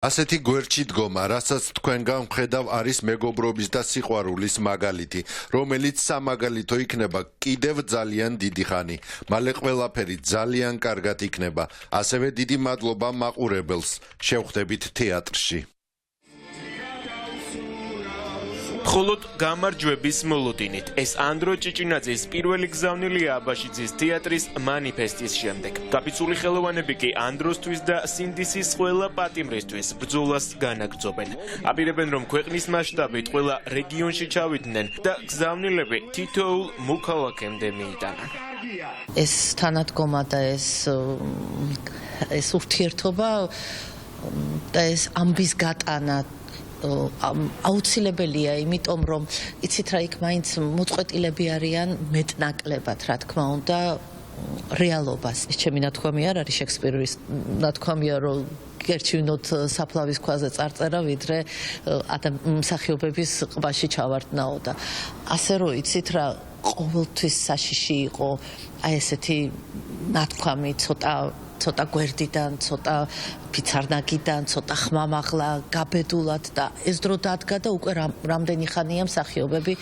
ასეთი გვერდში დგომა, რასაც თქვენგან ვხედავ, არის მეგობრობის და სიყვარულის მაგალითი, რომელიც სამაგალითო იქნება კიდევ ძალიან დიდი ხანი. მალე ყველაფერი ძალიან კარგად იქნება. ასევე დიდი მადლობა მაყურებელს. შევხვდებით თეატრში. მხოლოდ გამარჯვების მოლოდინით ეს ანდრო ჭიჭინაძის პირველი გზავნილია აბაშიძის თეატრის მანიფესტის შემდეგ. გაფიცული ხელოვანები კი ანდროსთვის და სინდისის ყველა პატიმრისთვის ბრძოლას განაგრძობენ. აპირებენ, რომ ქვეყნის მასშტაბით ყველა რეგიონში ჩავიდნენ და გზავნილები თითოეულ მოქალაქემდე მიიტანონ. ეს თანადგომა და ეს ურთიერთობა და ეს ამბის გატანა აუცილებელია, იმიტომ რომ იცით რა, იქ მაინც მოწყვეტილები არიან მეტნაკლებად, რა თქმა უნდა, რეალობას. ეს ჩემი ნათქვამი არ არის შექსპირის ნათქვამია, რომ გერჩვინოთ საფლავის ქვაზე წარწერა, ვიდრე მსახიობების ყბაში ჩავარდნაო და ასე რომ იცით რა, ყოველთვის საშიში იყო აი ესეთი ნათქვამი, ცოტა გვერდიდან, ცოტა ფიცარნაკიდან, ცოტა ხმამაღლა, გაბედულად და ეს დრო დადგა და უკვე რამდენი ხანია მსახიობები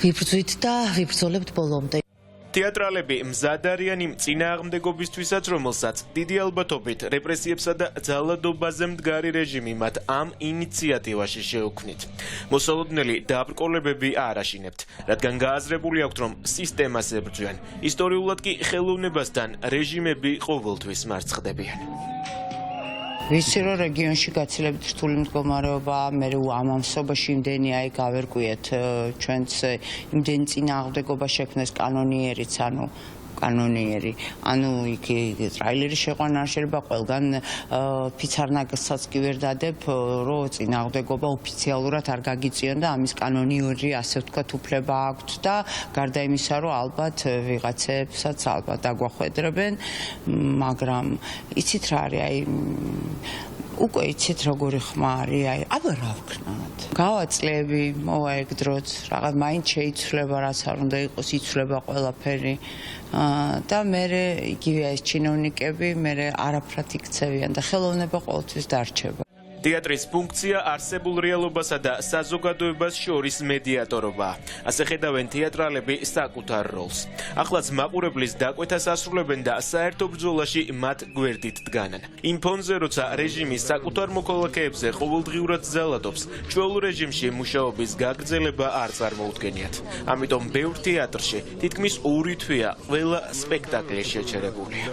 ვიბრძვით და ვიბრძოლებთ ბოლომდე. თეატრალები მზად არიან იმ წინააღმდეგობისთვისაც, რომელსაც დიდი ალბათობით რეპრესიებსა და ძალადობაზე მდგარი რეჟიმი მათ ამ ინიციატივაში შეუქმნით. მოსალოდნელი დაბრკოლებები არ აშინებთ, რადგან გააზრებული აქვთ, რომ სისტემას ებრძვიან. ისტორიულად კი ხელოვნებასთან რეჟიმები ყოველთვის მარცხდებიან. ვიცი, რომ რეგიონში გაცილებით რთული მდგომარეობა, მე ამ ამსობაში იმდენი გავერკვიეთ ჩვენც იმდენი წინააღმდეგობა შექმნეს კანონიერიც, ანუ იქ ტრაილერი შეყვანა არ შეიძლება ყველგან ფიცარნაკსაც კი ვერ დადებ, რომ წინააღმდეგობა ოფიციალურად არ გაგიწიონ და ამის კანონიერი, ასე ვთქვათ, უფლება აქვთ და გარდა იმისა, რომ ალბათ ვიღაცებსაც ალბათ დაგვახვედრებენ, მაგრამ იცით რა არის, აი უკვე იცით როგორი ხმა არის, აბა რა ვქნათ. გავაწლები, მოვა ეგ დროც, რაღაც მაინც შეიცვლება, რაც არ უნდა იყოს, იცვლება ყველაფერი და მერე იგივე ეს ჩინოვნიკები მერე არაფრად იქცევიან და ხელოვნება ყოველთვის დარჩება. თეატრის ფუნქცია არსებულ რეალობასა და საზოგადოებას შორის მედიატორობაა. ასე ხედავენ თეატრალები საკუთარ როლს. ახლაც მაყურებლის დაკვეთას ასრულებენ და საერთო ბრძოლაში მათ გვერდით დგანან. იმ ფონზე, როცა რეჟიმი საკუთარ მოქალაქეებზე ყოველდღიურად ძალადობს, ჩვეულ რეჟიმში მუშაობის გაგრძელება არ წარმოუდგენიათ. ამიტომ ბევრ თეატრში თითქმის 2 თვეა ყველა სპექტაკლი შეჩერებულია.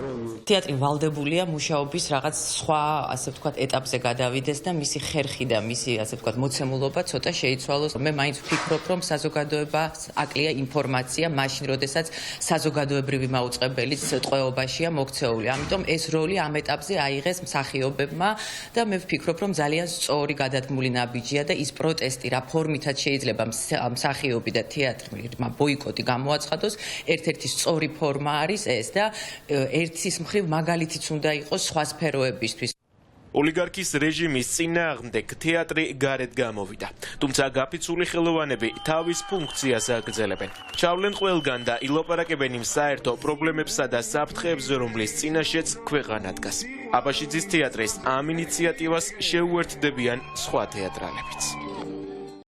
თეატრი ვალდებულია მუშაობის რაღაც სხვა, ასე ვთქვათ, ეტაპზე გადავიდეს და მისი ხერხი და მისი, ასე ვთქვათ, მოცემულობა ცოტა შეიცვალოს. მე მაინც ვფიქრობ, რომ საზოგადოებას აკლია ინფორმაცია მაშინ, როდესაც საზოგადოებრივი მაუწყებელიც ტყვეობაშია მოქცეული. ამიტომ ეს როლი ამ ეტაპზე აიღეს მსახიობებმა და მე ვფიქრობ, რომ ძალიან სწორი გადადგმული ნაბიჯია და ის პროტესტი, რა ფორმითაც შეიძლება მსახიობი და თეატრმა ბოიკოტი გამოაცხადოს, ერთ-ერთი სწორი ფორმა არის ეს და ერთის მხრივ მაგალითიც უნდა იყოს სხვა სფეროებისთვის. ოლიგარქის რეჟიმის წინააღმდეგ თეატრი გარეთ გამოვიდა. თუმცა გაფიცული ხელოვანები თავის ფუნქციას აგრძელებენ. ჩავლენ ყველგან და ილაპარაკებენ იმ საერთო პრობლემებსა და საფრთხეებზე, რომლის წინაშეც ქვეყანა დგას. აბაშიძის თეატრის ამ ინიციატივას შეუერთდებიან სხვა თეატრალებიც.